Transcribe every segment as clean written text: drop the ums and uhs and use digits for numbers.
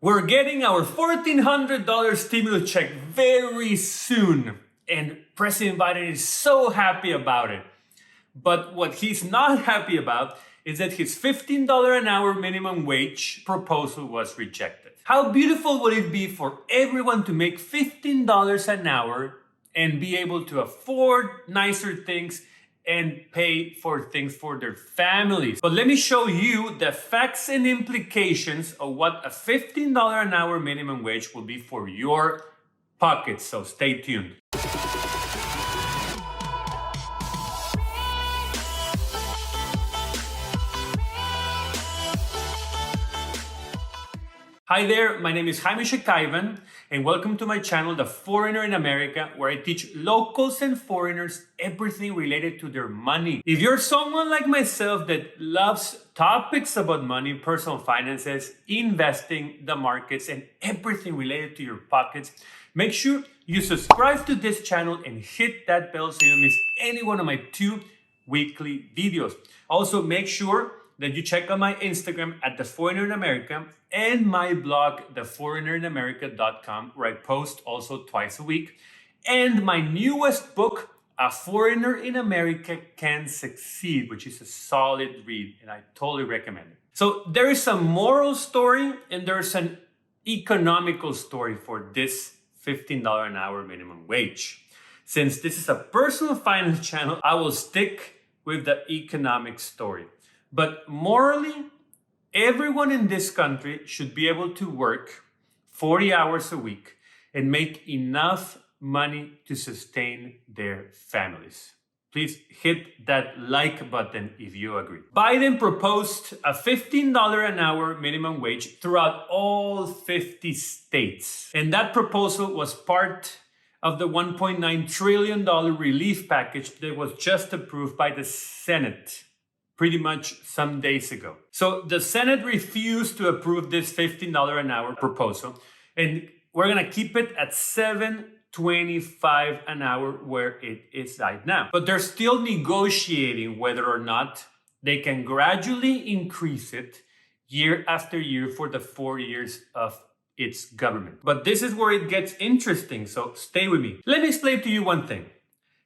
We're getting our $1,400 stimulus check very soon, and President Biden is so happy about it. But what he's not happy about is that his $15 an hour minimum wage proposal was rejected. How beautiful would it be for everyone to make $15 an hour and be able to afford nicer things and pay for things for their families. But let me show you the facts and implications of what a $15 an hour minimum wage will be for your pockets. So stay tuned. Hi there, my name is Jaime Shekaivan, and welcome to my channel, The Foreigner in America, where I teach locals and foreigners everything related to their money. If you're someone like myself that loves topics about money, personal finances, investing, the markets, and everything related to your pockets, make sure you subscribe to this channel and hit that bell so you don't miss any one of my 2 weekly videos. Also, make sure that you check out my Instagram at The Foreigner in America and my blog, theforeignerinamerika.com, where I post also twice a week. And my newest book, A Foreigner in America Can Succeed, which is a solid read, and I totally recommend it. So there is a moral story and there's an economical story for this $15 an hour minimum wage. Since this is a personal finance channel, I will stick with the economic story. But morally, everyone in this country should be able to work 40 hours a week and make enough money to sustain their families. Please hit that like button if you agree. Biden proposed a $15 an hour minimum wage throughout all 50 states. And that proposal was part of the $1.9 trillion relief package that was just approved by the Senate pretty much some days ago. So the Senate refused to approve this $15 an hour proposal, and we're gonna keep it at $7.25 an hour where it is right now. But they're still negotiating whether or not they can gradually increase it year after year for the 4 years of its government. But this is where it gets interesting, so stay with me. Let me explain to you one thing.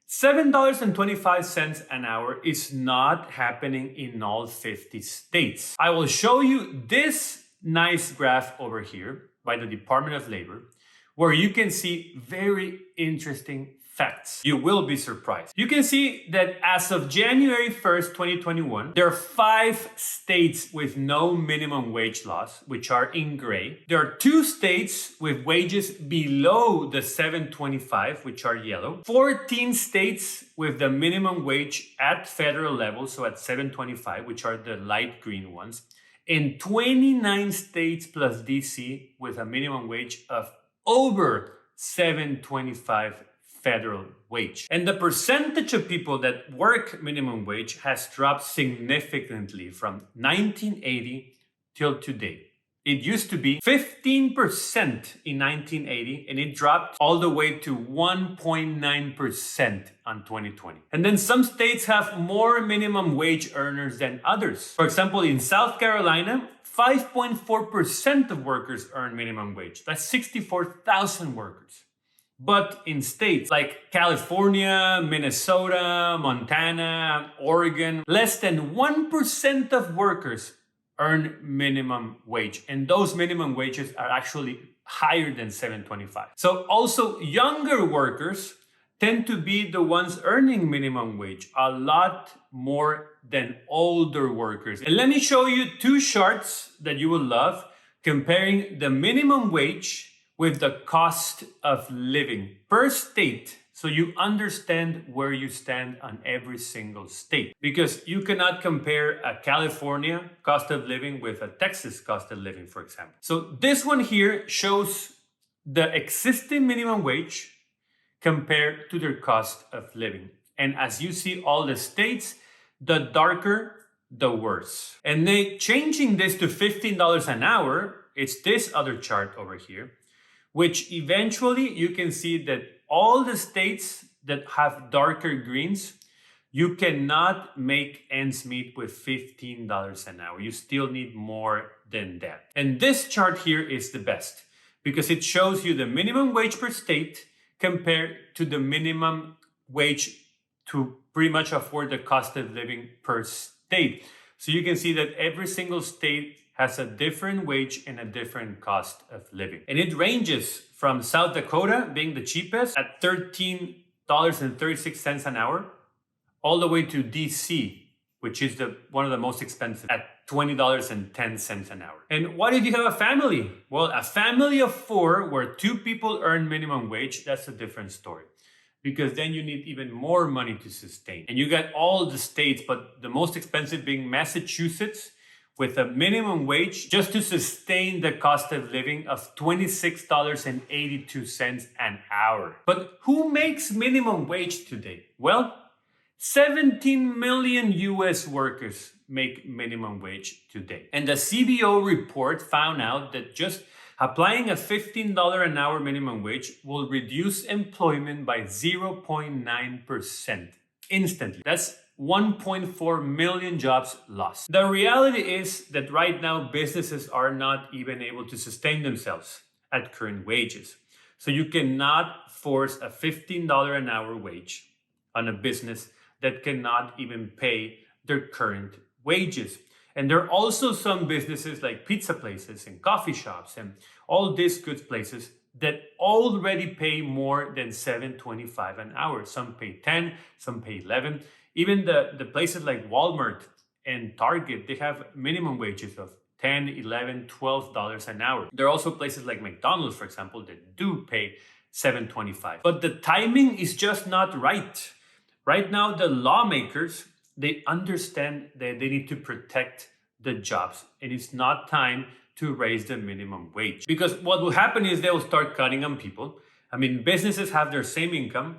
$7.25 an hour is not happening in all 50 states. I will show you this nice graph over here by the Department of Labor, where you can see very interesting facts. You will be surprised. You can see that as of January 1st, 2021, there are 5 states with no minimum wage laws, which are in gray. There are 2 states with wages below the $7.25, which are yellow. 14 states with the minimum wage at federal level, so at $7.25, which are the light green ones. And 29 states plus DC with a minimum wage of over $7.25 federal wage. And the percentage of people that work minimum wage has dropped significantly from 1980 till today. It used to be 15% in 1980, and it dropped all the way to 1.9% on 2020. And then some states have more minimum wage earners than others. For example, in South Carolina, 5.4% of workers earn minimum wage. That's 64,000 workers. But in states like California, Minnesota, Montana, Oregon, less than 1% of workers earn minimum wage. And those minimum wages are actually higher than $7.25. So also younger workers tend to be the ones earning minimum wage a lot more than older workers. And let me show you 2 charts that you will love comparing the minimum wage with the cost of living per state, so you understand where you stand on every single state. Because you cannot compare a California cost of living with a Texas cost of living, for example. So this one here shows the existing minimum wage compared to their cost of living. And as you see all the states, the darker, the worse. And they changing this to $15 an hour, it's this other chart over here, which eventually you can see that all the states that have darker greens, you cannot make ends meet with $15 an hour. You still need more than that. And this chart here is the best because it shows you the minimum wage per state compared to the minimum wage to pretty much afford the cost of living per state. So you can see that every single state has a different wage and a different cost of living. And it ranges from South Dakota being the cheapest at $13.36 an hour, all the way to DC, which is one of the most expensive at $20.10 an hour. And what if you have a family? Well, a family of 4 where 2 people earn minimum wage, that's a different story. Because then you need even more money to sustain. And you got all the states, but the most expensive being Massachusetts, with a minimum wage just to sustain the cost of living of $26.82 an hour. But who makes minimum wage today? Well, 17 million US workers make minimum wage today. And the CBO report found out that just applying a $15 an hour minimum wage will reduce employment by 0.9% instantly. That's 1.4 million jobs lost. The reality is that right now businesses are not even able to sustain themselves at current wages. So you cannot force a $15 an hour wage on a business that cannot even pay their current wages. And there are also some businesses like pizza places and coffee shops and all these good places that already pay more than $7.25 an hour. Some pay 10, some pay 11. Even the places like Walmart and Target, they have minimum wages of $10, $11, $12 an hour. There are also places like McDonald's, for example, that do pay $7.25. But the timing is just not right. Right now, the lawmakers, they understand that they need to protect the jobs. And it's not time to raise the minimum wage. Because what will happen is they will start cutting on people. I mean, businesses have their same income,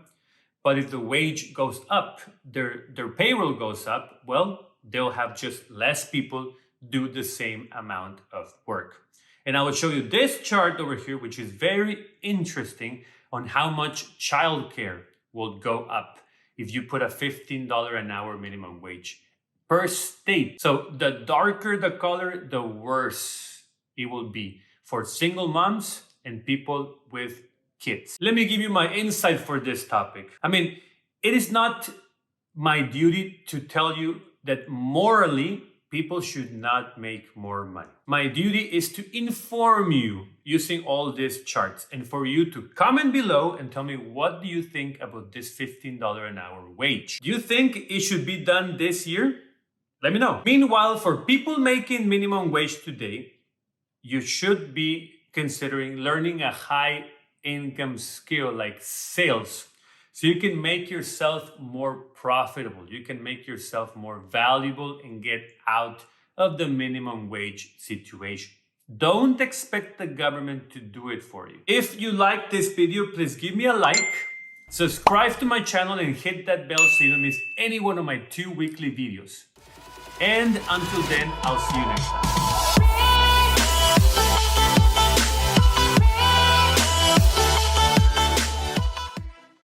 but if the wage goes up, their payroll goes up, well, they'll have just less people do the same amount of work. And I will show you this chart over here, which is very interesting on how much childcare will go up if you put a $15 an hour minimum wage per state. So the darker the color, the worse it will be for single moms and people with kids. Let me give you my insight for this topic. I mean, it is not my duty to tell you that morally people should not make more money. My duty is to inform you using all these charts and for you to comment below and tell me, what do you think about this $15 an hour wage? Do you think it should be done this year? Let me know. Meanwhile, for people making minimum wage today, you should be considering learning a high income skill like sales, so you can make yourself more profitable. You can make yourself more valuable and get out of the minimum wage situation. Don't expect the government to do it for you. If you like this video, please give me a like, subscribe to my channel and hit that bell so you don't miss any one of my 2 weekly videos. And until then, I'll see you next time.